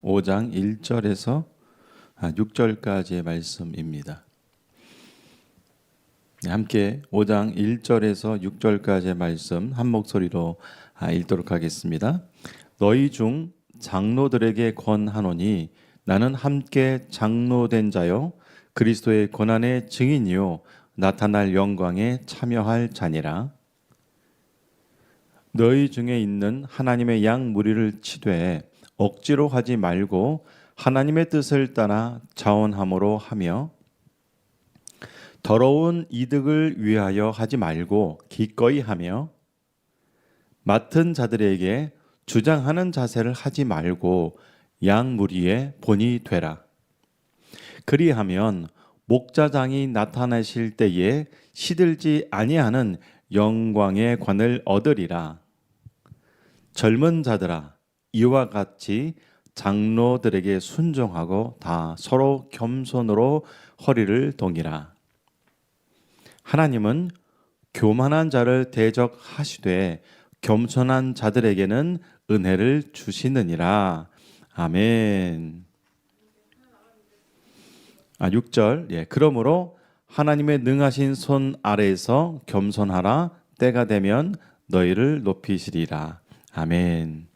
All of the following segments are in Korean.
5장 1절에서 6절까지의 말씀입니다. 함께 5장 1절에서 6절까지의 말씀 한 목소리로 읽도록 하겠습니다. 너희 중 장로들에게 권하노니 나는 함께 장로된 자요 그리스도의 고난의 증인이요 나타날 영광에 참여할 자니라. 너희 중에 있는 하나님의 양 무리를 치되 억지로 하지 말고 하나님의 뜻을 따라 자원함으로 하며 더러운 이득을 위하여 하지 말고 기꺼이 하며 맡은 자들에게 주장하는 자세를 하지 말고 양 무리의 본이 되라. 그리하면 목자장이 나타나실 때에 시들지 아니하는 영광의 관을 얻으리라. 젊은 자들아 이와 같이 장로들에게 순종하고 다 서로 겸손으로 허리를 동이라. 하나님은 교만한 자를 대적하시되 겸손한 자들에게는 은혜를 주시느니라. 아멘. 6절. 그러므로 하나님의 능하신 손 아래에서 겸손하라. 때가 되면 너희를 높이시리라. 아멘.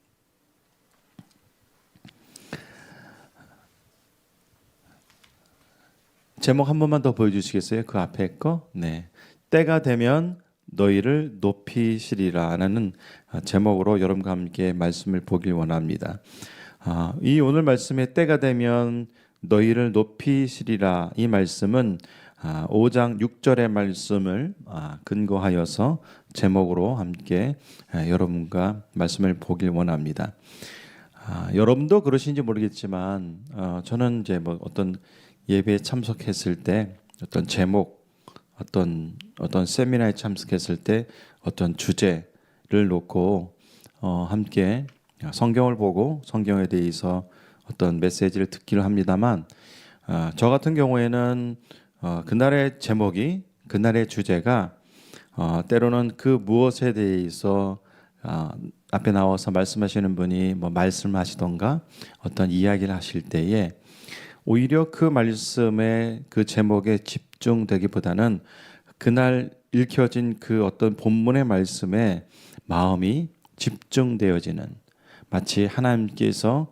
제목 한 번만 더 보여주시겠어요? 그 앞에 거? 네. 때가 되면 너희를 높이시리라는 제목으로 여러분과 함께 말씀을 보길 원합니다. 이 오늘 말씀의 때가 되면 너희를 높이시리라 이 말씀은 5장 6절의 말씀을 근거하여서 제목으로 함께 여러분과 말씀을 보길 원합니다. 여러분도 그러신지 모르겠지만 저는 이제 뭐 어떤 예배에 참석했을 때 어떤 제목, 어떤 세미나에 참석했을 때 어떤 주제를 놓고 함께 성경을 보고 성경에 대해서 어떤 메시지를 듣기를 합니다만 저 같은 경우에는 그날의 제목이 그날의 주제가 때로는 그 무엇에 대해서 앞에 나와서 말씀하시는 분이 뭐 말씀하시던가 어떤 이야기를 하실 때에 오히려 그 말씀의 그 제목에 집중되기보다는 그날 읽혀진 그 어떤 본문의 말씀에 마음이 집중되어지는 마치 하나님께서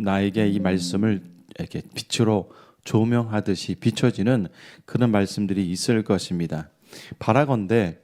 나에게 이 말씀을 이렇게 빛으로 조명하듯이 비춰지는 그런 말씀들이 있을 것입니다. 바라건대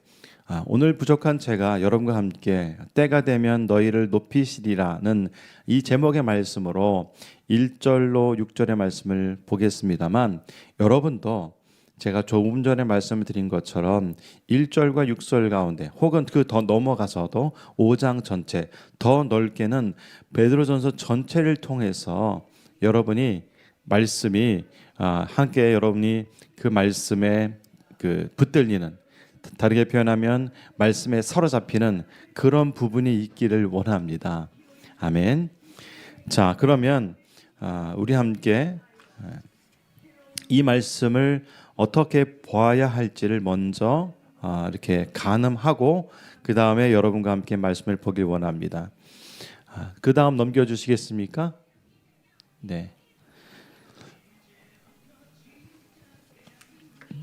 오늘 부족한 제가 여러분과 함께 때가 되면 너희를 높이시리라는 이 제목의 말씀으로 1절로 6절의 말씀을 보겠습니다만 여러분도 제가 조금 전에 말씀을 드린 것처럼 1절과 6절 가운데 혹은 그 더 넘어가서도 5장 전체 더 넓게는 베드로전서 전체를 통해서 여러분이 말씀이 함께 여러분이 그 말씀에 그 붙들리는 다르게 표현하면 말씀에 사로잡히는 그런 부분이 있기를 원합니다. 아멘. 자, 그러면 우리 함께 이 말씀을 어떻게 보아야 할지를 먼저 이렇게 가늠하고 그 다음에 여러분과 함께 말씀을 보길 원합니다. 그 다음 넘겨주시겠습니까? 네.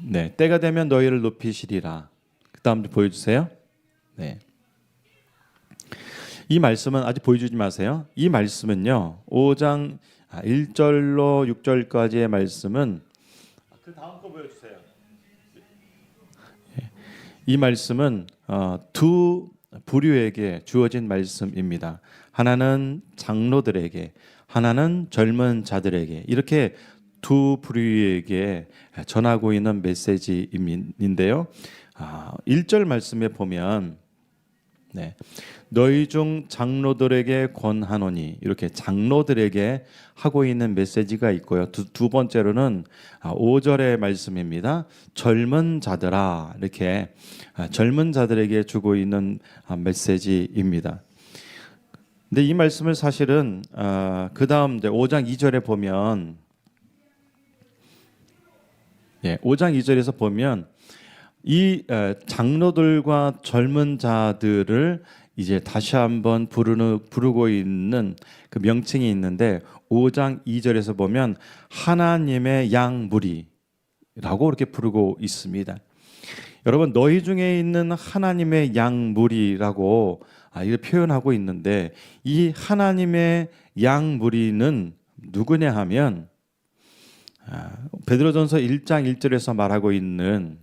네, 때가 되면 너희를 높이시리라. 그 다음도 보여주세요. 네. 이 말씀은 아직 보여주지 마세요. 이 말씀은요, 5장 1절로 6절까지의 말씀은 그 다음 거 보여주세요. 이 말씀은 두 부류에게 주어진 말씀입니다. 하나는 장로들에게, 하나는 젊은 자들에게 이렇게 두 부류에게 전하고 있는 메시지인데요. 1절 말씀에 보면 너희 중 장로들에게 권하노니 이렇게 장로들에게 하고 있는 메시지가 있고요. 두 번째로는 5절의 말씀입니다. 젊은 자들아 이렇게 젊은 자들에게 주고 있는 메시지입니다. 근데 이 말씀을 사실은 그 다음 5장 2절에 보면 5장 2절에서 보면 이 장로들과 젊은 자들을 이제 다시 한번 부르고 있는 그 명칭이 있는데 5장 2절에서 보면 하나님의 양 무리라고 이렇게 부르고 있습니다. 여러분, 너희 중에 있는 하나님의 양 무리라고 이렇게 표현하고 있는데, 이 하나님의 양 무리는 누구냐 하면 베드로전서 1장 1절에서 말하고 있는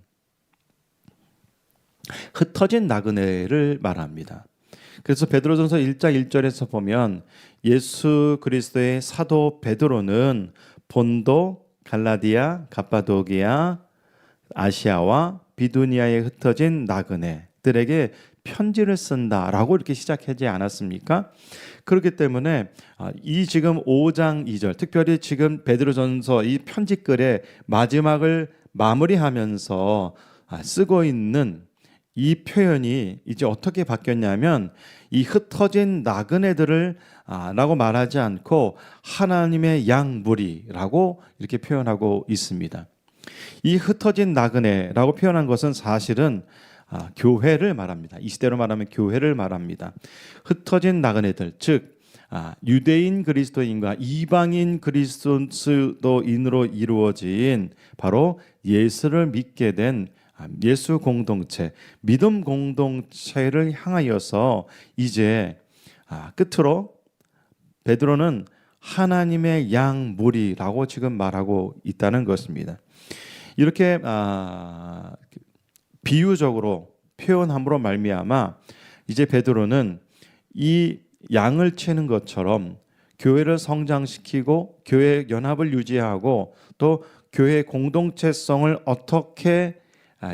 흩어진 나그네를 말합니다. 그래서 베드로전서 1장 1절에서 보면 예수 그리스도의 사도 베드로는 본도, 갈라디아, 갑바도기아, 아시아와 비두니아에 흩어진 나그네들에게 편지를 쓴다라고 이렇게 시작하지 않았습니까? 그렇기 때문에 이 지금 5장 2절, 특별히 지금 베드로전서 이 편지글의 마지막을 마무리하면서 쓰고 있는 이 표현이 이제 어떻게 바뀌었냐면, 이 흩어진 나그네들을 라고 말하지 않고 하나님의 양 무리라고 이렇게 표현하고 있습니다. 이 흩어진 나그네라고 표현한 것은 사실은 교회를 말합니다. 이 시대로 말하면 교회를 말합니다. 흩어진 나그네들, 즉 유대인 그리스도인과 이방인 그리스도인으로 이루어진 바로 예수를 믿게 된 예수 공동체, 믿음 공동체를 향하여서 이제 끝으로 베드로는 하나님의 양 무리라고 지금 말하고 있다는 것입니다. 이렇게 비유적으로 표현함으로 말미암아 이제 베드로는 이 양을 치는 것처럼 교회를 성장시키고 교회 연합을 유지하고 또 교회 공동체성을 어떻게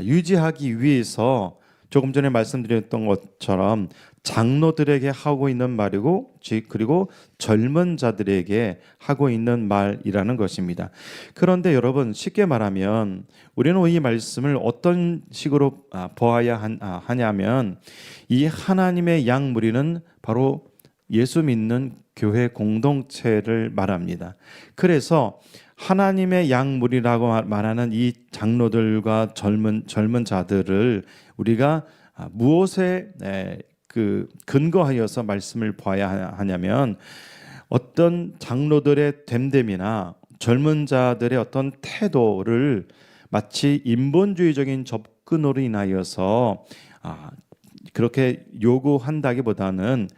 유지하기 위해서 조금 전에 말씀드렸던 것처럼 장로들에게 하고 있는 말이고, 그리고 젊은 자들에게 하고 있는 말이라는 것입니다. 그런데 여러분, 쉽게 말하면 우리는 이 말씀을 어떤 식으로 보아야 하냐면, 이 하나님의 양 무리는 바로 예수 믿는 교회 공동체를 말합니다. 그래서 하나님의 양 무리라고 말하는 이 장로들과 젊은 자들을 우리가 무엇에 근거하여서 말씀을 봐야 하냐면, 어떤 장로들의 됨됨이나 젊은 자들의 어떤 태도를 마치 인본주의적인 접근으로 인하여서 그렇게 요구한다기보다는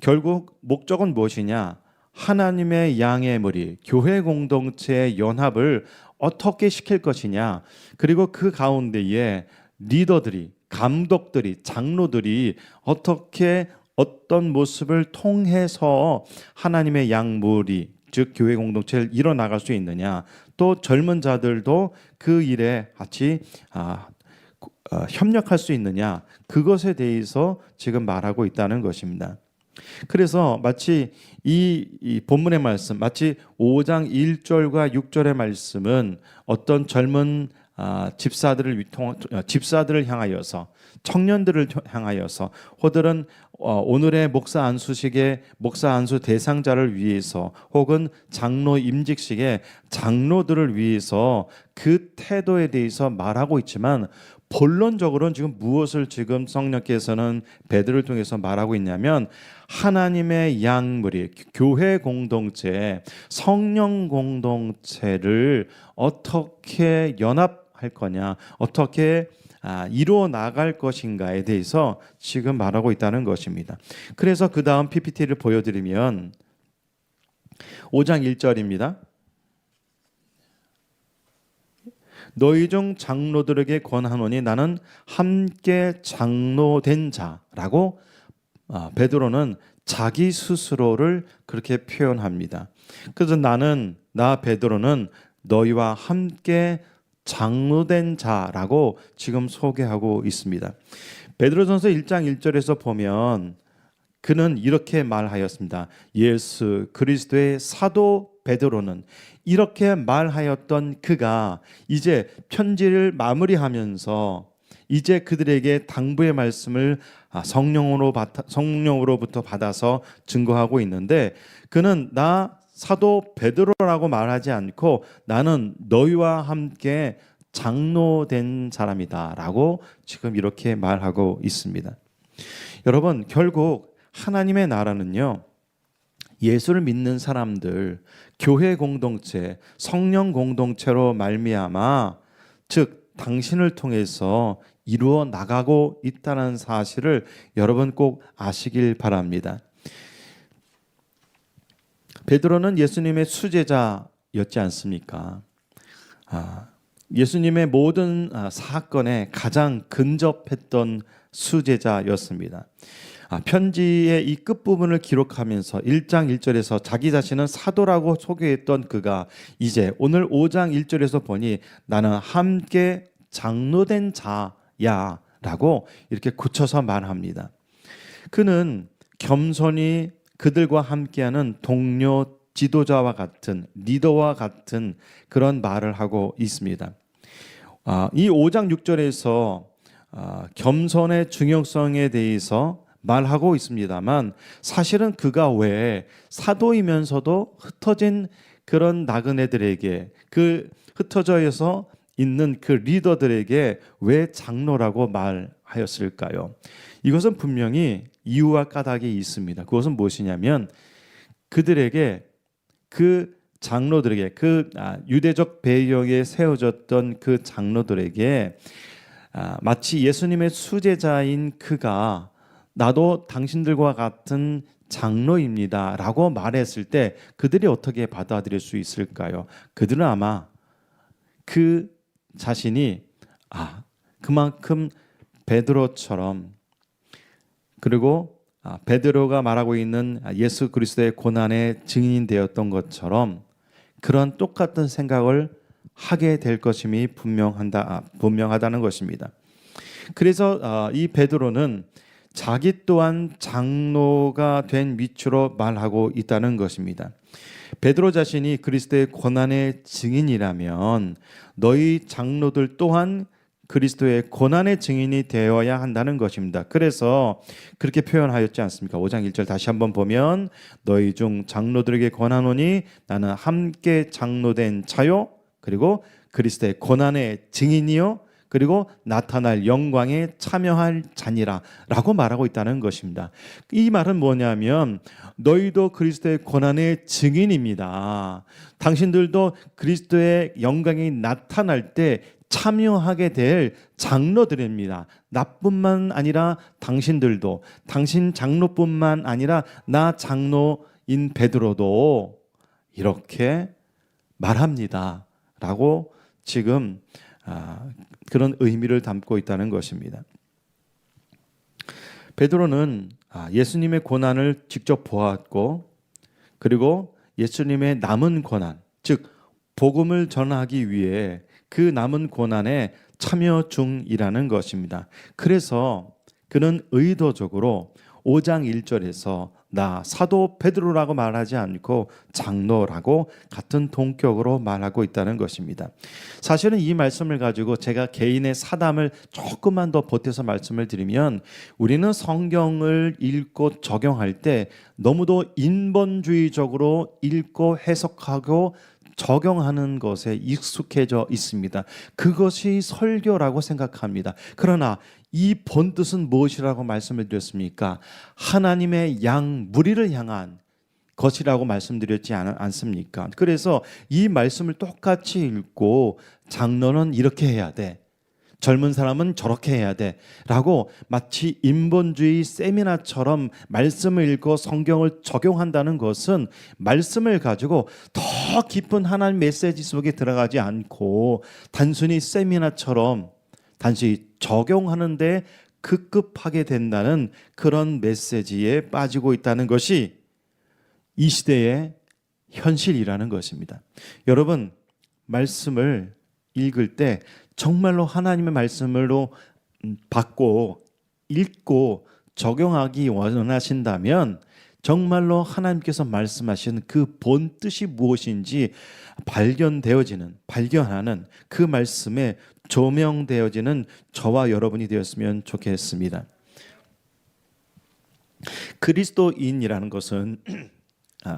결국 목적은 무엇이냐? 하나님의 양의 무리, 교회 공동체의 연합을 어떻게 시킬 것이냐, 그리고 그 가운데에 리더들이, 감독들이, 장로들이 어떻게 어떤 모습을 통해서 하나님의 양 무리, 즉 교회 공동체를 이뤄나갈 수 있느냐, 또 젊은 자들도 그 일에 같이 협력할 수 있느냐, 그것에 대해서 지금 말하고 있다는 것입니다. 그래서 마치 이 본문의 말씀, 마치 5장 1절과 6절의 말씀은 어떤 젊은 집사들을 향하여서, 청년들을 향하여서, 혹은 오늘의 목사 안수식의 목사 안수 대상자를 위해서, 혹은 장로 임직식의 장로들을 위해서 그 태도에 대해서 말하고 있지만, 본론적으로는 지금 무엇을 지금 성령께서는 베드로를 통해서 말하고 있냐면, 하나님의 양 무리, 교회 공동체, 성령 공동체를 어떻게 연합할 거냐, 어떻게 이루어 나갈 것인가에 대해서 지금 말하고 있다는 것입니다. 그래서 그 다음 PPT를 보여드리면 5장 1절입니다. 너희 중 장로들에게 권하노니 나는 함께 장로된 자라고 베드로는 자기 스스로를 그렇게 표현합니다. 그래서 나 베드로는 너희와 함께 장로된 자라고 지금 소개하고 있습니다. 베드로전서 1장 1절에서 보면 그는 이렇게 말하였습니다. 예수 그리스도의 사도 베드로는, 이렇게 말하였던 그가 이제 편지를 마무리하면서 이제 그들에게 당부의 말씀을 성령으로부터 받아서 증거하고 있는데, 그는 나 사도 베드로라고 말하지 않고 나는 너희와 함께 장로된 사람이다 라고 지금 이렇게 말하고 있습니다. 여러분, 결국 하나님의 나라는요, 예수를 믿는 사람들, 교회 공동체, 성령 공동체로 말미암아, 즉 당신을 통해서 이루어 나가고 있다는 사실을 여러분 꼭 아시길 바랍니다. 베드로는 예수님의 수제자였지 않습니까? 예수님의 모든 사건에 가장 근접했던 수제자였습니다. 편지의 이 끝부분을 기록하면서 1장 1절에서 자기 자신은 사도라고 소개했던 그가 이제 오늘 5장 1절에서 보니 나는 함께 장로된 자야 라고 이렇게 굳혀서 말합니다. 그는 겸손히 그들과 함께하는 동료 지도자와 같은 리더와 같은 그런 말을 하고 있습니다. 이 5장 6절에서 겸손의 중요성에 대해서 말하고 있습니다만 사실은 그가 왜 사도이면서도 흩어진 그런 나그네들에게 그 흩어져서 있는 그 리더들에게 왜 장로라고 말하였을까요? 이것은 분명히 이유와 까닭이 있습니다. 그것은 무엇이냐면 그들에게 그 장로들에게 그 유대적 배경에 세워졌던 그 장로들에게 마치 예수님의 수제자인 그가 나도 당신들과 같은 장로입니다 라고 말했을 때 그들이 어떻게 받아들일 수 있을까요? 그들은 아마 그 자신이 그만큼 베드로처럼 그리고 베드로가 말하고 있는 예수 그리스도의 고난의 증인이 되었던 것처럼 그런 똑같은 생각을 하게 될 것임이 분명하다는 것입니다. 그래서 이 베드로는 자기 또한 장로가 된 위치로 말하고 있다는 것입니다. 베드로 자신이 그리스도의 고난의 증인이라면 너희 장로들 또한 그리스도의 고난의 증인이 되어야 한다는 것입니다. 그래서 그렇게 표현하였지 않습니까? 5장 1절 다시 한번 보면 너희 중 장로들에게 권하노니 나는 함께 장로된 자요 그리고 그리스도의 고난의 증인이요 그리고 나타날 영광에 참여할 자니라 라고 말하고 있다는 것입니다. 이 말은 뭐냐면 너희도 그리스도의 고난의 증인입니다. 당신들도 그리스도의 영광이 나타날 때 참여하게 될 장로들입니다. 나뿐만 아니라 당신들도 당신 장로뿐만 아니라 나 장로인 베드로도 이렇게 말합니다 라고 지금 그런 의미를 담고 있다는 것입니다. 베드로는 예수님의 고난을 직접 보았고 그리고 예수님의 남은 고난, 즉 복음을 전하기 위해 그 남은 고난에 참여 중이라는 것입니다. 그래서 그는 의도적으로 5장 1절에서 나 사도 베드로라고 말하지 않고 장로라고 같은 동격으로 말하고 있다는 것입니다. 사실은 이 말씀을 가지고 제가 개인의 사담을 조금만 더 보태서 말씀을 드리면 우리는 성경을 읽고 적용할 때 너무도 인본주의적으로 읽고 해석하고 적용하는 것에 익숙해져 있습니다. 그것이 설교라고 생각합니다. 그러나 이 본뜻은 무엇이라고 말씀을 드렸습니까? 하나님의 양 무리를 향한 것이라고 말씀드렸지 않습니까? 그래서 이 말씀을 똑같이 읽고 장로는 이렇게 해야 돼. 젊은 사람은 저렇게 해야 돼 라고 마치 인본주의 세미나처럼 말씀을 읽고 성경을 적용한다는 것은 말씀을 가지고 더 깊은 하나님 메시지 속에 들어가지 않고 단순히 세미나처럼 단순히 적용하는 데 급급하게 된다는 그런 메시지에 빠지고 있다는 것이 이 시대의 현실이라는 것입니다. 여러분, 말씀을 읽을 때 정말로 하나님의 말씀으로 받고 읽고 적용하기 원하신다면 정말로 하나님께서 말씀하신 그 본 뜻이 무엇인지 발견하는 그 말씀에 조명되어지는 저와 여러분이 되었으면 좋겠습니다. 그리스도인이라는 것은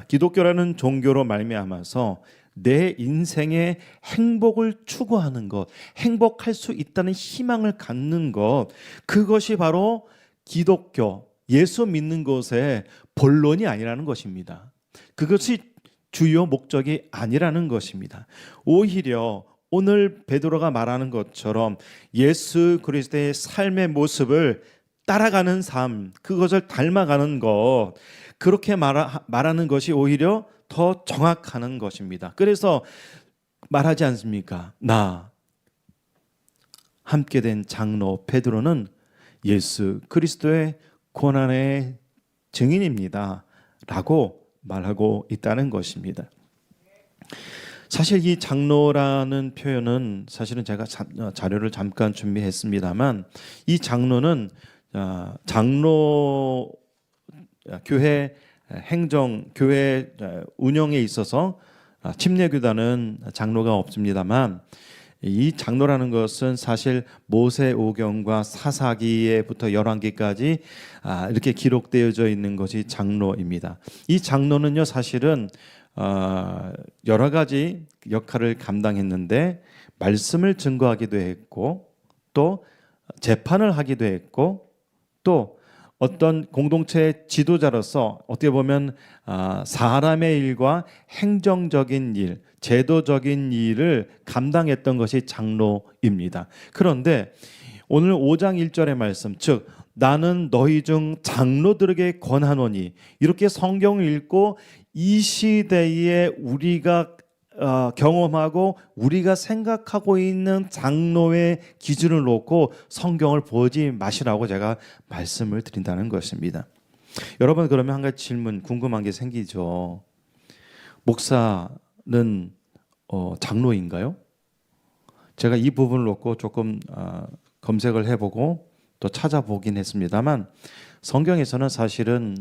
기독교라는 종교로 말미암아서 내 인생의 행복을 추구하는 것, 행복할 수 있다는 희망을 갖는 것, 그것이 바로 기독교, 예수 믿는 것의 본론이 아니라는 것입니다. 그것이 주요 목적이 아니라는 것입니다. 오히려 오늘 베드로가 말하는 것처럼 예수 그리스도의 삶의 모습을 따라가는 삶, 그것을 닮아가는 것, 그렇게 말하는 것이 오히려 더 정확한 것입니다. 그래서 말하지 않습니까? 나 함께 된 장로 베드로는 예수 그리스도의 고난의 증인입니다 라고 말하고 있다는 것입니다. 사실 이 장로라는 표현은 사실은 제가 자료를 잠깐 준비했습니다만, 이 장로는 장로 교회 행정, 교회 운영에 있어서 침례교단은 장로가 없습니다만, 이 장로라는 것은 사실 모세오경과 사사기에부터 열왕기까지 이렇게 기록되어져 있는 것이 장로입니다. 이 장로는요, 사실은 여러 가지 역할을 감당했는데, 말씀을 증거하기도 했고, 또 재판을 하기도 했고, 또 어떤 공동체의 지도자로서 어떻게 보면 사람의 일과 행정적인 일, 제도적인 일을 감당했던 것이 장로입니다. 그런데 오늘 5장 1절의 말씀, 즉 나는 너희 중 장로들에게 권하노니, 이렇게 성경을 읽고 이 시대에 우리가 경험하고 우리가 생각하고 있는 장로의 기준을 놓고 성경을 보지 마시라고 제가 말씀을 드린다는 것입니다. 여러분, 그러면 한 가지 질문, 궁금한 게 생기죠. 목사는 장로인가요? 제가 이 부분을 놓고 조금 검색을 해보고 또 찾아보긴 했습니다만, 성경에서는 사실은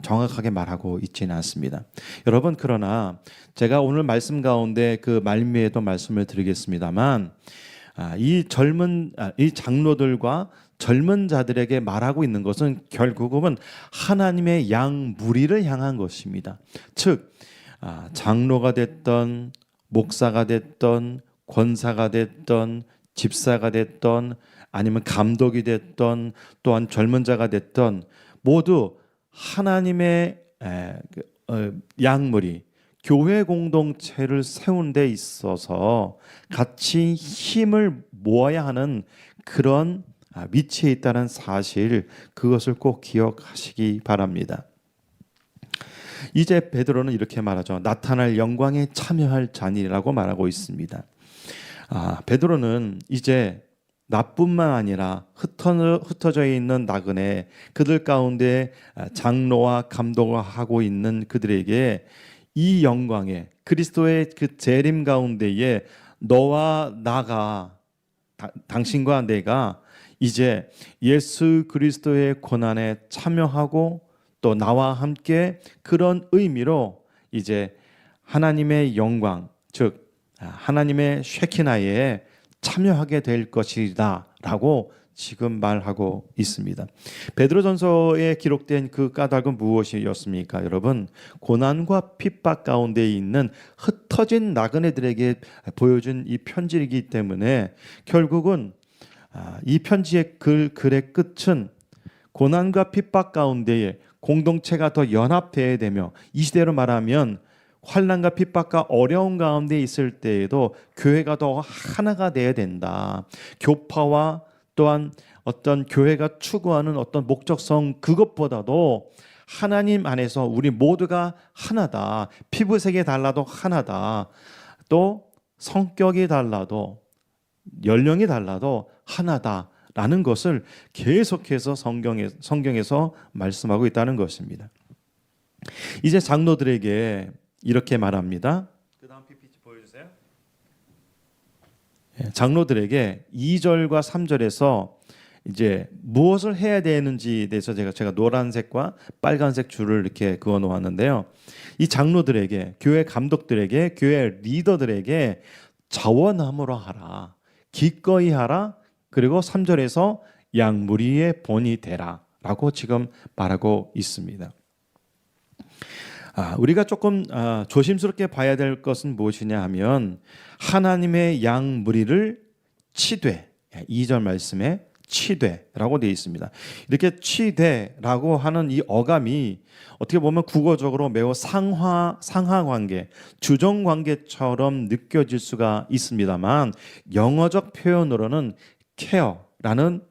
정확하게 말하고 있지는 않습니다. 여러분, 그러나 제가 오늘 말씀 가운데 그 말미에도 말씀을 드리겠습니다만, 이 장로들과 젊은 자들에게 말하고 있는 것은 결국은 하나님의 양 무리를 향한 것입니다. 즉 장로가 됐던, 목사가 됐던, 권사가 됐던, 집사가 됐던, 아니면 감독이 됐던, 또한 젊은 자가 됐던, 모두 하나님의 양무리, 교회 공동체를 세운 데 있어서 같이 힘을 모아야 하는 그런 위치에 있다는 사실, 그것을 꼭 기억하시기 바랍니다. 이제 베드로는 이렇게 말하죠. 나타날 영광에 참여할 자니라고 말하고 있습니다. 베드로는 이제 나뿐만 아니라 흩어져 있는 나그네, 그들 가운데 장로와 감독을 하고 있는 그들에게 이 영광에, 그리스도의 그 재림 가운데에 너와 나가, 당신과 내가 이제 예수 그리스도의 고난에 참여하고 또 나와 함께 그런 의미로 이제 하나님의 영광, 즉 하나님의 쉐키나에 참여하게 될 것이다 라고 지금 말하고 있습니다. 베드로전서에 기록된 그 까닭은 무엇이었습니까? 여러분, 고난과 핍박 가운데 있는 흩어진 나그네들에게 보여준 이 편지이기 때문에 결국은 이 편지의 글의 끝은 고난과 핍박 가운데에 공동체가 더 연합되어야 되며, 이 시대로 말하면 환난과 핍박과 어려운 가운데 있을 때에도 교회가 더 하나가 되어야 된다. 교파와 또한 어떤 교회가 추구하는 어떤 목적성, 그것보다도 하나님 안에서 우리 모두가 하나다. 피부색이 달라도 하나다. 또 성격이 달라도, 연령이 달라도 하나다 라는 것을 계속해서 성경에서 말씀하고 있다는 것입니다. 이제 장로들에게 이렇게 말합니다. 그 다음 PPT 보여주세요. 장로들에게 2절과 3절에서 이제 무엇을 해야 되는지에 대해서 제가 노란색과 빨간색 줄을 이렇게 그어 놓았는데요. 이 장로들에게, 교회 감독들에게, 교회 리더들에게 자원함으로 하라, 기꺼이 하라, 그리고 3절에서 양무리의 본이 되라 라고 지금 말하고 있습니다. 우리가 조금 조심스럽게 봐야 될 것은 무엇이냐 하면, 하나님의 양 무리를 치되, 2절 말씀에 치되라고 되어 있습니다. 이렇게 치되라고 하는 이 어감이 어떻게 보면 국어적으로 매우 상하 관계, 주정 관계처럼 느껴질 수가 있습니다만 영어적 표현으로는 care라는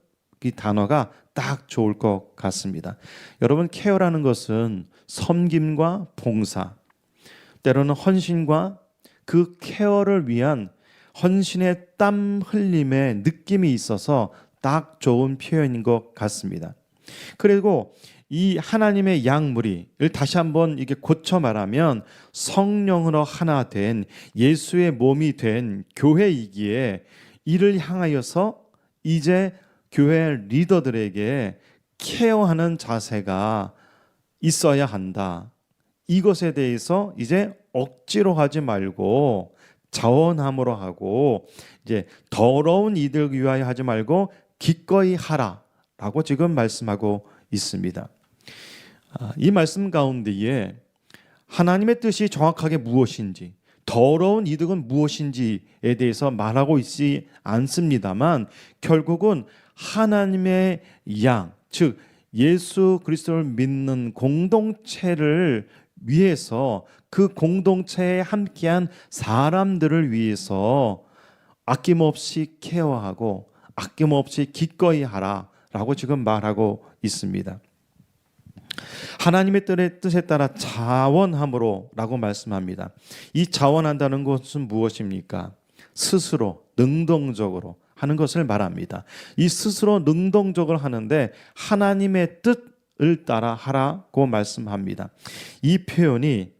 이 단어가 딱 좋을 것 같습니다. 여러분, care라는 것은 섬김과 봉사, 때로는 헌신과 그 케어를 위한 헌신의 땀 흘림의 느낌이 있어서 딱 좋은 표현인 것 같습니다. 그리고 이 하나님의 양무리를 다시 한번 이게 고쳐 말하면 성령으로 하나 된 예수의 몸이 된 교회이기에 이를 향하여서 이제 교회 리더들에게 케어하는 자세가 있어야 한다. 이것에 대해서 이제 억지로 하지 말고 자원함으로 하고 이제 더러운 이들 위하여 하지 말고 기꺼이 하라라고 지금 말씀하고 있습니다. 이 말씀 가운데에 하나님의 뜻이 정확하게 무엇인지, 더러운 이득은 무엇인지에 대해서 말하고 있지 않습니다만 결국은 하나님의 양, 즉 예수 그리스도를 믿는 공동체를 위해서 그 공동체에 함께한 사람들을 위해서 아낌없이 케어하고 아낌없이 기꺼이 하라라고 지금 말하고 있습니다. 하나님의 뜻에 따라 자원함으로라고 말씀합니다. 이 자원한다는 것은 무엇입니까? 스스로 능동적으로 하는 것을 말합니다. 이 스스로 능동적으로 하는데 하나님의 뜻을 따라 하라고 말씀합니다. 이 표현이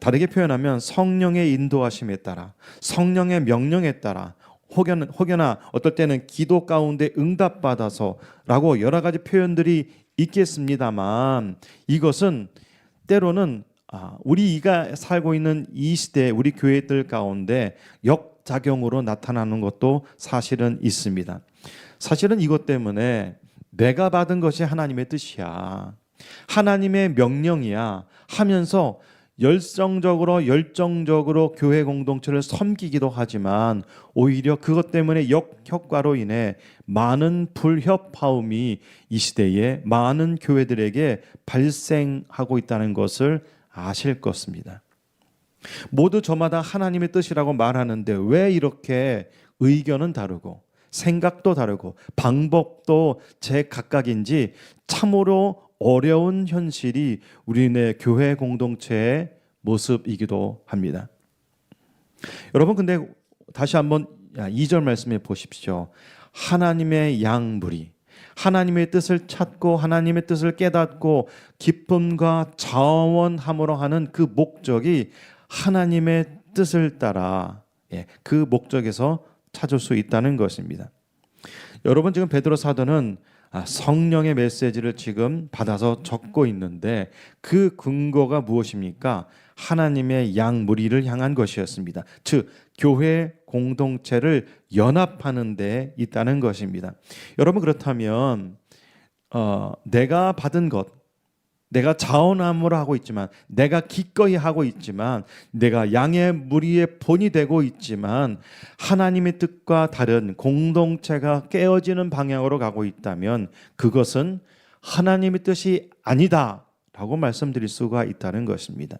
다르게 표현하면 성령의 인도하심에 따라, 성령의 명령에 따라, 혹여나 어떨 때는 기도 가운데 응답받아서라고 여러 가지 표현들이 있겠습니다만 이것은 때로는 우리가 살고 있는 이 시대 우리 교회들 가운데 역작용으로 나타나는 것도 사실은 있습니다. 사실은 이것 때문에 내가 받은 것이 하나님의 뜻이야, 하나님의 명령이야 하면서 열정적으로 교회 공동체를 섬기기도 하지만 오히려 그것 때문에 역효과로 인해 많은 불협화음이 이 시대에 많은 교회들에게 발생하고 있다는 것을 아실 것입니다. 모두 저마다 하나님의 뜻이라고 말하는데 왜 이렇게 의견은 다르고 생각도 다르고 방법도 제각각인지 참으로 어려운 현실이 우리네 교회 공동체의 모습이기도 합니다. 여러분, 근데 다시 한번 2절 말씀해 보십시오. 하나님의 양무리, 하나님의 뜻을 찾고 하나님의 뜻을 깨닫고 기쁨과 자원함으로 하는 그 목적이 하나님의 뜻을 따라 그 목적에서 찾을 수 있다는 것입니다. 여러분, 지금 베드로 사도는 성령의 메시지를 지금 받아서 적고 있는데 그 근거가 무엇입니까? 하나님의 양무리를 향한 것이었습니다. 즉 교회 공동체를 연합하는 데 있다는 것입니다. 여러분, 그렇다면 내가 받은 것, 내가 자원함으로 하고 있지만, 내가 기꺼이 하고 있지만, 내가 양의 무리의 본이 되고 있지만 하나님의 뜻과 다른 공동체가 깨어지는 방향으로 가고 있다면 그것은 하나님의 뜻이 아니다라고 말씀드릴 수가 있다는 것입니다.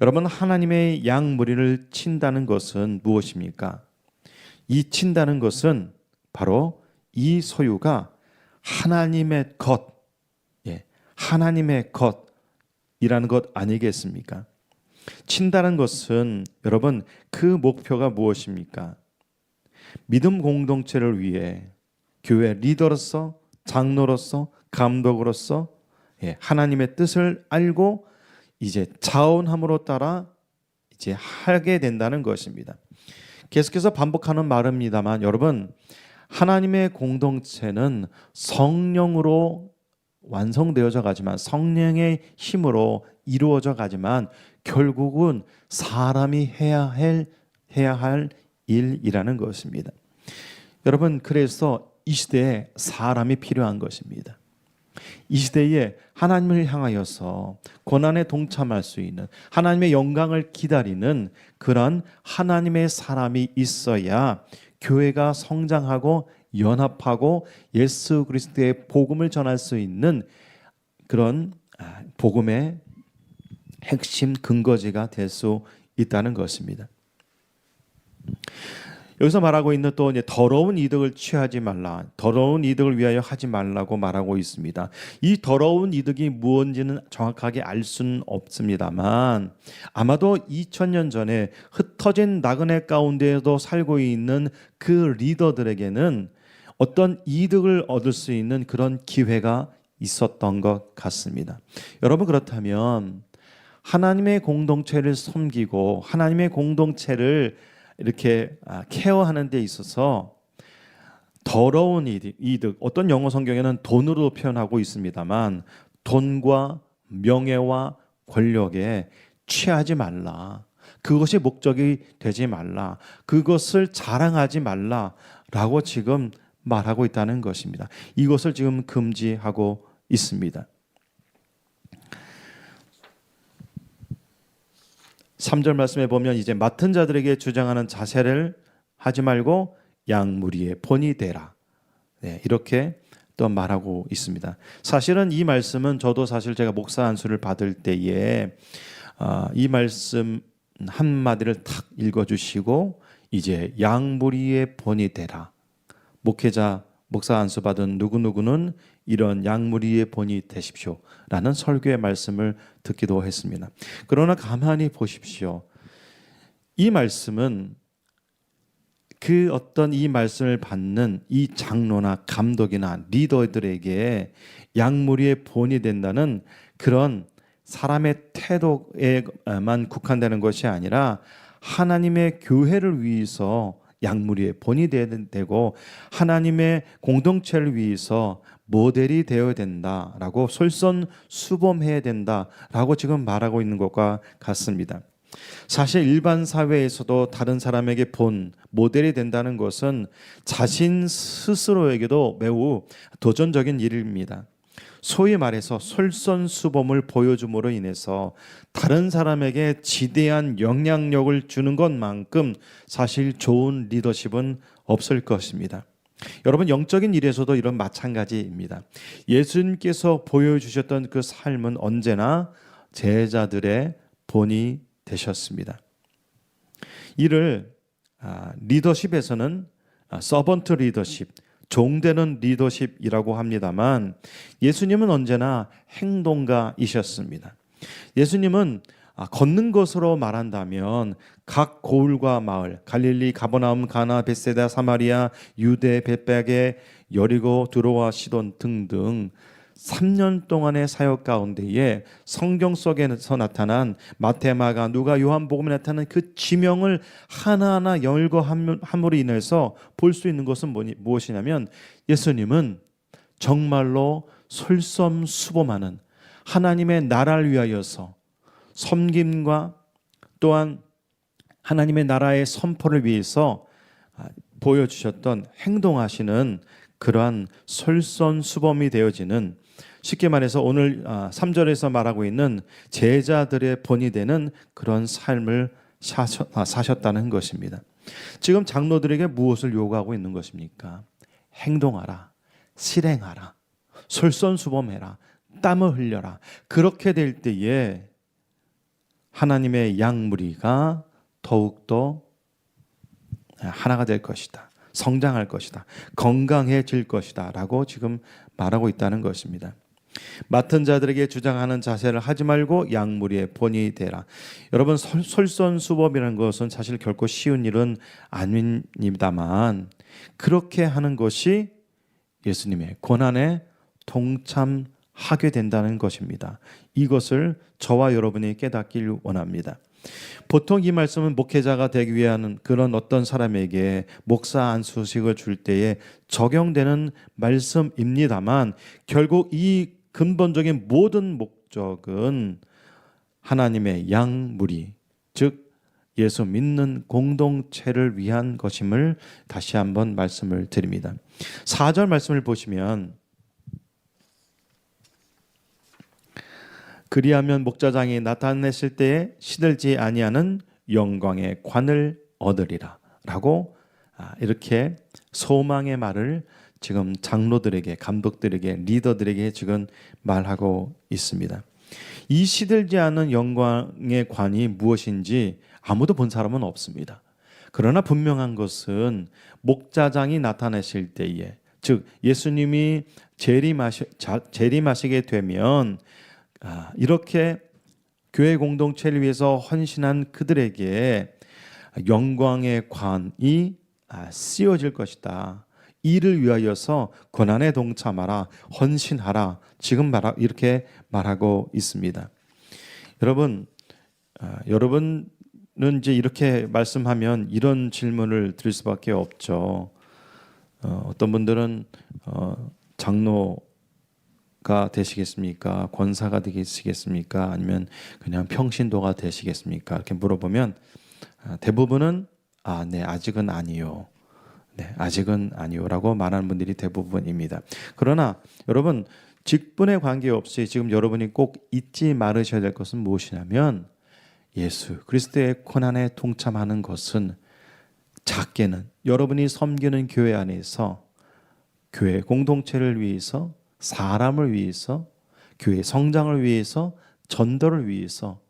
여러분, 하나님의 양무리를 친다는 것은 무엇입니까? 이 친다는 것은 바로 이 소유가 하나님의 것, 하나님의 것이라는 것 아니겠습니까? 친다는 것은 여러분 그 목표가 무엇입니까? 믿음 공동체를 위해 교회 리더로서, 장로로서, 감독으로서 하나님의 뜻을 알고 이제 자원함으로 따라 이제 하게 된다는 것입니다. 계속해서 반복하는 말입니다만 여러분, 하나님의 공동체는 성령으로 완성되어져 가지만, 성령의 힘으로 이루어져 가지만 결국은 사람이 해야 할 일이라는 것입니다. 여러분, 그래서 이 시대에 사람이 필요한 것입니다. 이 시대에 하나님을 향하여서 고난에 동참할 수 있는, 하나님의 영광을 기다리는 그런 하나님의 사람이 있어야 교회가 성장하고 연합하고 예수 그리스도의 복음을 전할 수 있는 그런 복음의 핵심 근거지가 될 수 있다는 것입니다. 여기서 말하고 있는 또 이제 더러운 이득을 취하지 말라, 더러운 이득을 위하여 하지 말라고 말하고 있습니다. 이 더러운 이득이 무엇인지는 정확하게 알 수는 없습니다만 아마도 2000년 전에 흩어진 나그네 가운데에도 살고 있는 그 리더들에게는 어떤 이득을 얻을 수 있는 그런 기회가 있었던 것 같습니다. 여러분, 그렇다면 하나님의 공동체를 섬기고 하나님의 공동체를 이렇게 케어하는 데 있어서 더러운 이득, 어떤 영어 성경에는 돈으로 표현하고 있습니다만 돈과 명예와 권력에 취하지 말라, 그것이 목적이 되지 말라, 그것을 자랑하지 말라라고 지금 말하고 있다는 것입니다. 이것을 지금 금지하고 있습니다. 3절 말씀에 보면 이제 맡은 자들에게 주장하는 자세를 하지 말고 양무리의 본이 되라. 네, 이렇게 또 말하고 있습니다. 사실은 이 말씀은 저도 사실 제가 목사 안수를 받을 때에 이 말씀 한마디를 탁 읽어주시고 이제 양무리의 본이 되라. 목사 안수 받은 누구누구는 이런 양무리의 본이 되십시오 라는 설교의 말씀을 듣기도 했습니다. 그러나 가만히 보십시오. 이 말씀은 그 어떤 이 말씀을 받는 이 장로나 감독이나 리더들에게 양무리의 본이 된다는 그런 사람의 태도에만 국한되는 것이 아니라 하나님의 교회를 위해서 양무리의 본이 되고 하나님의 공동체를 위해서 모델이 되어야 된다라고 솔선수범해야 된다라고 지금 말하고 있는 것과 같습니다. 사실 일반 사회에서도 다른 사람에게 본 모델이 된다는 것은 자신 스스로에게도 매우 도전적인 일입니다. 소위 말해서 솔선수범을 보여줌으로 인해서 다른 사람에게 지대한 영향력을 주는 것만큼 사실 좋은 리더십은 없을 것입니다. 여러분, 영적인 일에서도 이런 마찬가지입니다. 예수님께서 보여주셨던 그 삶은 언제나 제자들의 본이 되셨습니다. 이를 리더십에서는 서번트 리더십, 종되는 리더십이라고 합니다만 예수님은 언제나 행동가이셨습니다. 예수님은 걷는 것으로 말한다면 각 고을과 마을, 갈릴리, 가버나움, 가나, 벳세다, 사마리아, 유대, 벳백에, 여리고, 드로아, 시돈 등등 3년 동안의 사역 가운데에 성경 속에서 나타난 마태, 마가, 누가, 요한복음에 나타난 그 지명을 하나하나 열거함으로 인해서 볼 수 있는 것은 무엇이냐면 예수님은 정말로 솔선수범하는 하나님의 나라를 위하여서 섬김과 또한 하나님의 나라의 선포를 위해서 보여주셨던 행동하시는 그러한 솔선수범이 되어지는, 쉽게 말해서 오늘 3절에서 말하고 있는 제자들의 본이 되는 그런 삶을 사셨다는 것입니다. 지금 장로들에게 무엇을 요구하고 있는 것입니까? 행동하라, 실행하라, 솔선수범해라, 땀을 흘려라. 그렇게 될 때에 하나님의 양무리가 더욱더 하나가 될 것이다, 성장할 것이다, 건강해질 것이다 라고 지금 말하고 있다는 것입니다. 맡은 자들에게 주장하는 자세를 하지 말고 양무리의 본이 되라. 여러분, 솔선수범이라는 것은 사실 결코 쉬운 일은 아닙니다만 그렇게 하는 것이 예수님의 고난에 동참하게 된다는 것입니다. 이것을 저와 여러분이 깨닫길 원합니다. 보통 이 말씀은 목회자가 되기 위한 그런 어떤 사람에게 목사 안수식을 줄 때에 적용되는 말씀입니다만 결국 이 근본적인 모든 목적은 하나님의 양무리, 즉 예수 믿는 공동체를 위한 것임을 다시 한번 말씀을 드립니다. 4절 말씀을 보시면 그리하면 목자장이 나타냈을 때에 시들지 아니하는 영광의 관을 얻으리라 라고 이렇게 소망의 말을 지금 장로들에게, 감독들에게, 리더들에게 지금 말하고 있습니다. 이 시들지 않은 영광의 관이 무엇인지 아무도 본 사람은 없습니다. 그러나 분명한 것은 목자장이 나타나실 때에, 즉 예수님이 재림하시게 되면 이렇게 교회 공동체를 위해서 헌신한 그들에게 영광의 관이 씌워질 것이다. 이를 위하여서 고난에 동참하라, 헌신하라. 지금 이렇게 말하고 있습니다. 여러분은 이제 이렇게 말씀하면 이런 질문을 드릴 수밖에 없죠. 어떤 분들은 장로가 되시겠습니까? 권사가 되시겠습니까? 아니면 그냥 평신도가 되시겠습니까? 이렇게 물어보면 대부분은 네, 아직은 아니요. 네, 아직은 아니요라고 말하는 분들이 대부분입니다. 그러나 여러분, 직분에 관계없이 지금 여러분이 꼭 잊지 말으셔야 될 것은 무엇이냐면 예수 그리스도의 고난에 동참하는 것은 작게는 여러분이 섬기는 교회 안에서 교회 공동체를 위해서, 사람을 위해서, 교회 성장을 위해서, 전도를 위해서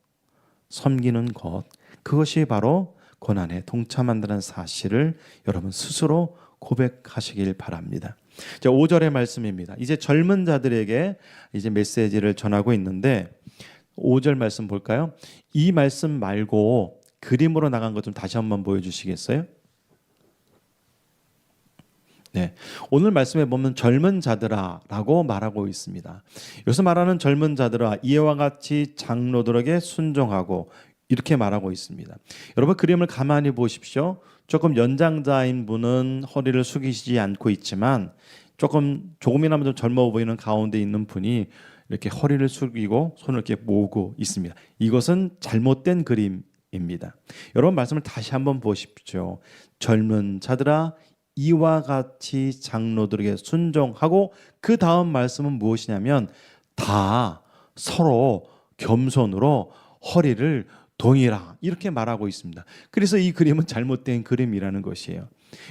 섬기는 것, 그것이 바로 고난에 동참한다는 사실을 여러분 스스로 고백하시길 바랍니다. 자, 5절의 말씀입니다. 이제 젊은 자들에게 이제 메시지를 전하고 있는데 5절 말씀 볼까요? 이 말씀 말고 그림으로 나간 것 좀 다시 한번 보여주시겠어요? 네, 오늘 말씀에 보면 젊은 자들아라고 말하고 있습니다. 여기서 말하는 젊은 자들아, 이와 같이 장로들에게 순종하고 이렇게 말하고 있습니다. 여러분 그림을 가만히 보십시오. 조금 연장자인 분은 허리를 숙이시지 않고 있지만 조금이나마 좀 젊어 보이는 가운데 있는 분이 이렇게 허리를 숙이고 손을 이렇게 모으고 있습니다. 이것은 잘못된 그림입니다. 여러분 말씀을 다시 한번 보십시오. 젊은 자들아, 이와 같이 장로들에게 순종하고, 그 다음 말씀은 무엇이냐면 다 서로 겸손으로 허리를 동이라, 이렇게 말하고 있습니다. 그래서 이 그림은 잘못된 그림이라는 것이에요.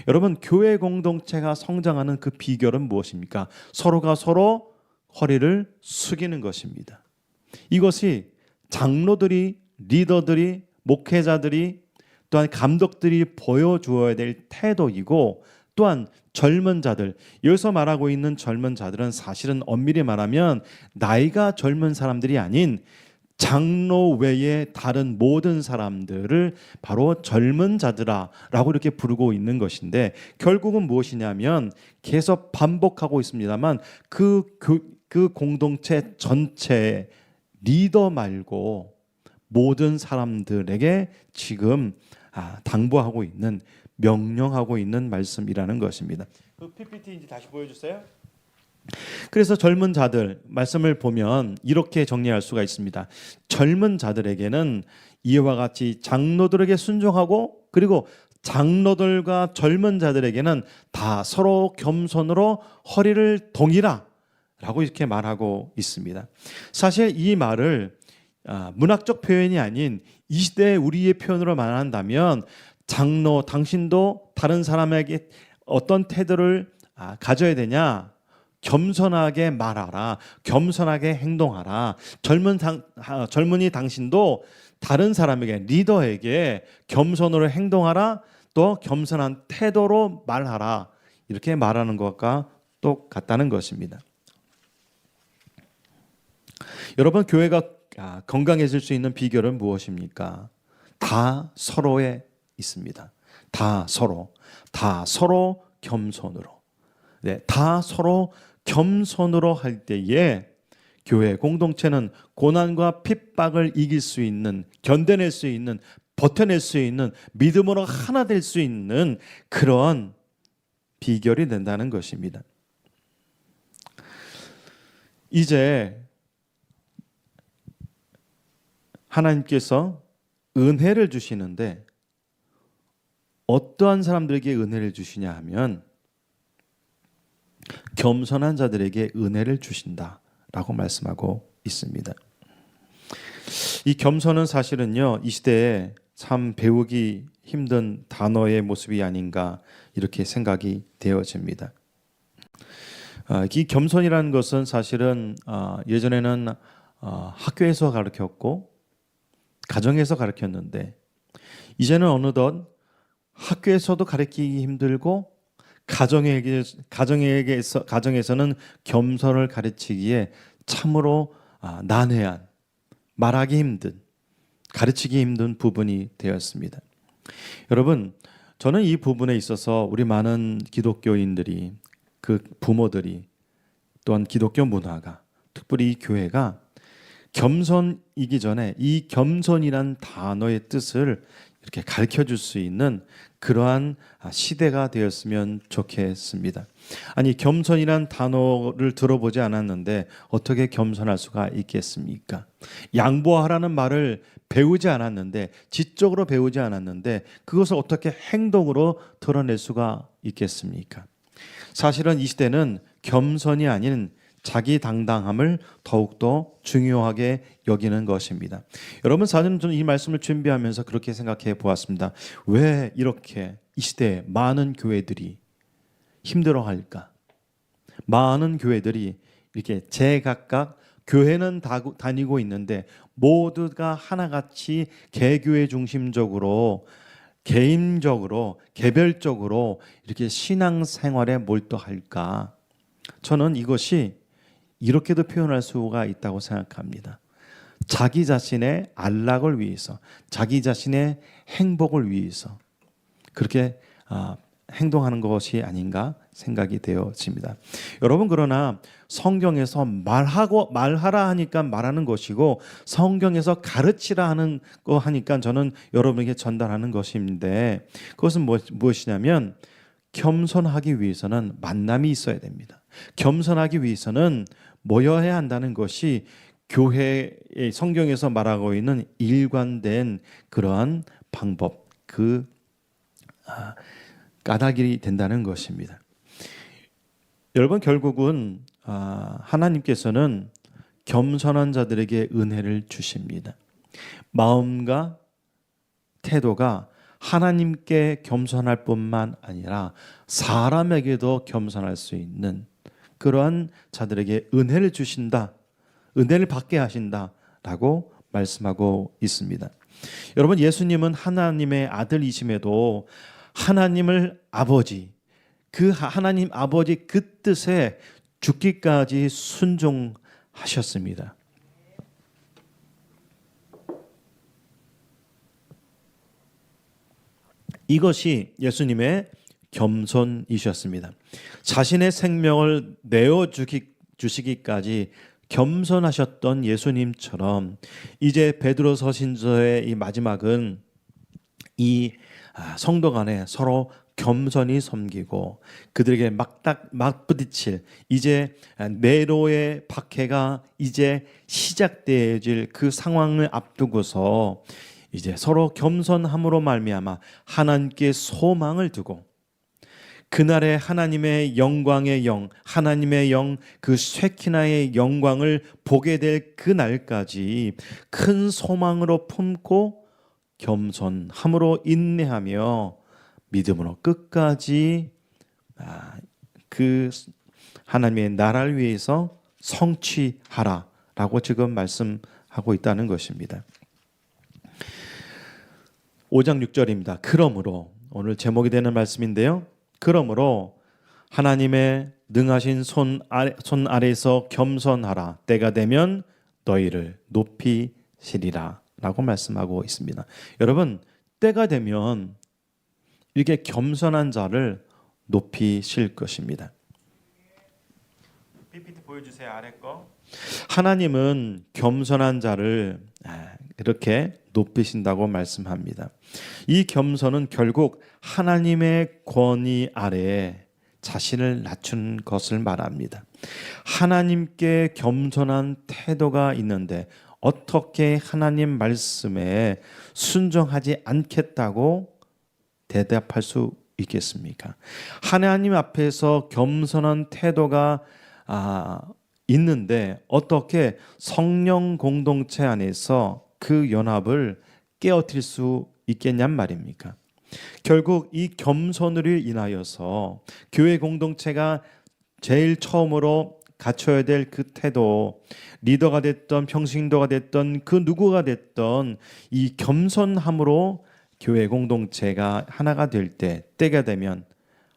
여러분 교회 공동체가 성장하는 그 비결은 무엇입니까? 서로가 서로 허리를 숙이는 것입니다. 이것이 장로들이, 리더들이, 목회자들이, 또한 감독들이 보여주어야 될 태도이고, 또한 젊은 자들, 여기서 말하고 있는 젊은 자들은 사실은 엄밀히 말하면 나이가 젊은 사람들이 아닌 장로 외의 다른 모든 사람들을 바로 젊은 자들아라고 이렇게 부르고 있는 것인데, 결국은 무엇이냐면 계속 반복하고 있습니다만 그 공동체 전체의 리더 말고 모든 사람들에게 지금 당부하고 있는, 명령하고 있는 말씀이라는 것입니다. 그 PPT 이제 다시 보여주세요. 그래서 젊은 자들 말씀을 보면 이렇게 정리할 수가 있습니다. 젊은 자들에게는 이와 같이 장로들에게 순종하고, 그리고 장로들과 젊은 자들에게는 다 서로 겸손으로 허리를 동이라 라고 이렇게 말하고 있습니다. 사실 이 말을 문학적 표현이 아닌 이 시대의 우리의 표현으로 말한다면, 장로 당신도 다른 사람에게 어떤 태도를 가져야 되냐? 겸손하게 말하라, 겸손하게 행동하라. 젊은이 당신도 다른 사람에게, 리더에게 겸손으로 행동하라, 또 겸손한 태도로 말하라. 이렇게 말하는 것과 똑같다는 것입니다. 여러분 교회가 건강해질 수 있는 비결은 무엇입니까? 다 서로에 있습니다. 다 서로 겸손으로, 다 서로 겸손으로 할 때에 교회 공동체는 고난과 핍박을 이길 수 있는, 견뎌낼 수 있는, 버텨낼 수 있는, 믿음으로 하나 될 수 있는 그런 비결이 된다는 것입니다. 이제 하나님께서 은혜를 주시는데 어떠한 사람들에게 은혜를 주시냐 하면 겸손한 자들에게 은혜를 주신다라고 말씀하고 있습니다. 이 겸손은 사실은요, 이 시대에 참 배우기 힘든 단어의 모습이 아닌가 이렇게 생각이 되어집니다. 이 겸손이라는 것은 사실은 예전에는 학교에서 가르쳤고 가정에서 가르쳤는데 이제는 어느덧 학교에서도 가르치기 힘들고 가정에서는 겸손을 가르치기에 참으로 난해한, 말하기 힘든, 가르치기 힘든 부분이 되었습니다. 여러분, 저는 이 부분에 있어서 우리 많은 기독교인들이, 그 부모들이, 또한 기독교 문화가, 특별히 이 교회가 겸손이기 전에 이 겸손이란 단어의 뜻을 이렇게 가르쳐 줄 수 있는 그러한 시대가 되었으면 좋겠습니다. 아니, 겸손이란 단어를 들어보지 않았는데 어떻게 겸손할 수가 있겠습니까? 양보하라는 말을 배우지 않았는데, 지적으로 배우지 않았는데 그것을 어떻게 행동으로 드러낼 수가 있겠습니까? 사실은 이 시대는 겸손이 아닌 자기 당당함을 더욱더 중요하게 여기는 것입니다. 여러분, 사실은 저는 이 말씀을 준비하면서 그렇게 생각해 보았습니다. 왜 이렇게 이 시대에 많은 교회들이 힘들어할까? 많은 교회들이 이렇게 제각각 교회는 다니고 있는데 모두가 하나같이 개교회 중심적으로, 개인적으로, 개별적으로 이렇게 신앙생활에 몰두할까? 저는 이것이 이렇게도 표현할 수가 있다고 생각합니다. 자기 자신의 안락을 위해서, 자기 자신의 행복을 위해서 그렇게 행동하는 것이 아닌가 생각이 되어집니다. 여러분, 그러나 성경에서 말하라 하니까 말하는 것이고 성경에서 가르치라 하는 거 하니까 저는 여러분에게 전달하는 것인데, 그것은 무엇이냐면 겸손하기 위해서는 만남이 있어야 됩니다. 겸손하기 위해서는 모여야 한다는 것이 교회의 성경에서 말하고 있는 일관된 그러한 방법, 그 까닭이 된다는 것입니다. 여러분, 결국은 하나님께서는 겸손한 자들에게 은혜를 주십니다. 마음과 태도가 하나님께 겸손할 뿐만 아니라 사람에게도 겸손할 수 있는 그러한 자들에게 은혜를 주신다, 은혜를 받게 하신다라고 말씀하고 있습니다. 여러분, 예수님은 하나님의 아들이심에도 하나님을 아버지, 그 하나님 아버지 그 뜻에 죽기까지 순종하셨습니다. 이것이 예수님의 겸손이셨습니다. 자신의 생명을 내어 주시기까지 겸손하셨던 예수님처럼 이제 베드로 서신서의 이 마지막은 이 성도 간에 서로 겸손히 섬기고 그들에게 맞부딪힐 이제 네로의 박해가 이제 시작되어질 그 상황을 앞두고서 이제 서로 겸손함으로 말미암아 하나님께 소망을 두고 그날의 하나님의 영광의 영, 하나님의 영, 그 쉐키나의 영광을 보게 될 그날까지 큰 소망으로 품고 겸손함으로 인내하며 믿음으로 끝까지 그 하나님의 나라를 위해서 성취하라라고 지금 말씀하고 있다는 것입니다. 5장 6절입니다. 그러므로, 오늘 제목이 되는 말씀인데요. 그러므로 하나님의 능하신 손 아래서 겸손하라. 때가 되면 너희를 높이시리라 라고 말씀하고 있습니다. 여러분, 때가 되면 이렇게 겸손한 자를 높이실 것입니다. PPT 보여주세요. 아래 거. 하나님은 겸손한 자를 이렇게 높이신다고 말씀합니다. 이 겸손은 결국 하나님의 권위 아래에 자신을 낮춘 것을 말합니다. 하나님께 겸손한 태도가 있는데 어떻게 하나님 말씀에 순종하지 않겠다고 대답할 수 있겠습니까? 하나님 앞에서 겸손한 태도가 있는데 어떻게 성령 공동체 안에서 그 연합을 깨어뜨릴 수 있겠냔 말입니까? 결국 이 겸손으로 인하여서 교회 공동체가 제일 처음으로 갖춰야 될 그 태도, 리더가 됐던 평신도가 됐던 그 누구가 됐던 이 겸손함으로 교회 공동체가 하나가 될 때, 때가 되면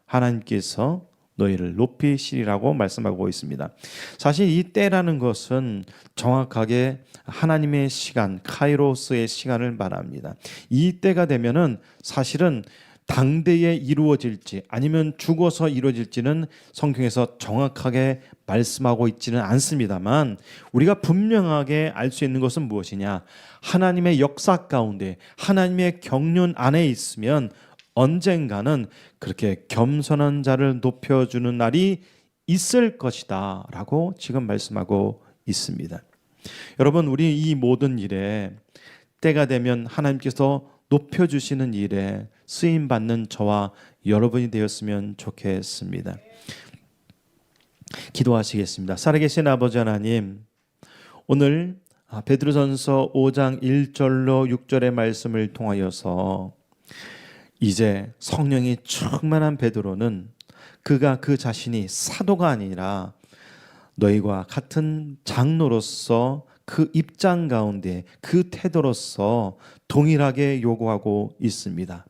하나님께서 너희를 높이시리라고 말씀하고 있습니다. 사실 이 때라는 것은 정확하게 하나님의 시간, 카이로스의 시간을 말합니다. 이 때가 되면은 사실은 당대에 이루어질지 아니면 죽어서 이루어질지는 성경에서 정확하게 말씀하고 있지는 않습니다만, 우리가 분명하게 알 수 있는 것은 무엇이냐? 하나님의 역사 가운데, 하나님의 경륜 안에 있으면 언젠가는 그렇게 겸손한 자를 높여주는 날이 있을 것이다 라고 지금 말씀하고 있습니다. 여러분, 우리 이 모든 일에 때가 되면 하나님께서 높여주시는 일에 쓰임받는 저와 여러분이 되었으면 좋겠습니다. 기도하시겠습니다. 살아계신 아버지 하나님, 오늘 베드로전서 5장 1절로 6절의 말씀을 통하여서 이제 성령이 충만한 베드로는 그가 그 자신이 사도가 아니라 너희와 같은 장로로서 그 입장 가운데 그 태도로서 동일하게 요구하고 있습니다.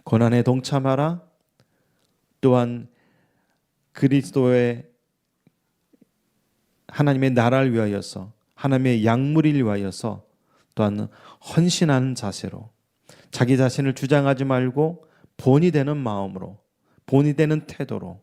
고난에 동참하라. 또한 그리스도의 하나님의 나라를 위하여서, 하나님의 약물을 위하여서 또한 헌신하는 자세로, 자기 자신을 주장하지 말고 본이 되는 마음으로, 본이 되는 태도로,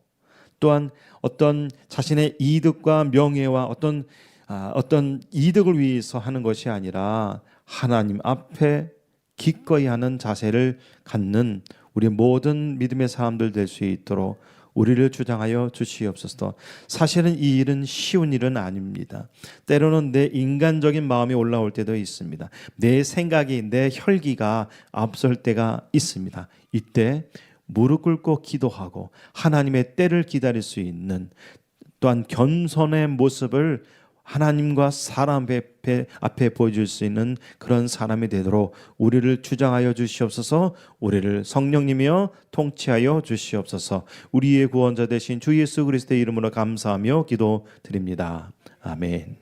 또한 어떤 자신의 이득과 명예와 어떤 이득을 위해서 하는 것이 아니라 하나님 앞에 기꺼이 하는 자세를 갖는 우리 모든 믿음의 사람들 될 수 있도록 우리를 주장하여 주시옵소서. 사실은 이 일은 쉬운 일은 아닙니다. 때로는 내 인간적인 마음이 올라올 때도 있습니다. 내 생각이, 내 혈기가 앞설 때가 있습니다. 이때 무릎 꿇고 기도하고 하나님의 때를 기다릴 수 있는, 또한 겸손의 모습을 하나님과 사람 앞에 보여줄 수 있는 그런 사람이 되도록 우리를 주장하여 주시옵소서. 우리를 성령님이여 통치하여 주시옵소서. 우리의 구원자 되신 주 예수 그리스도의 이름으로 감사하며 기도드립니다. 아멘.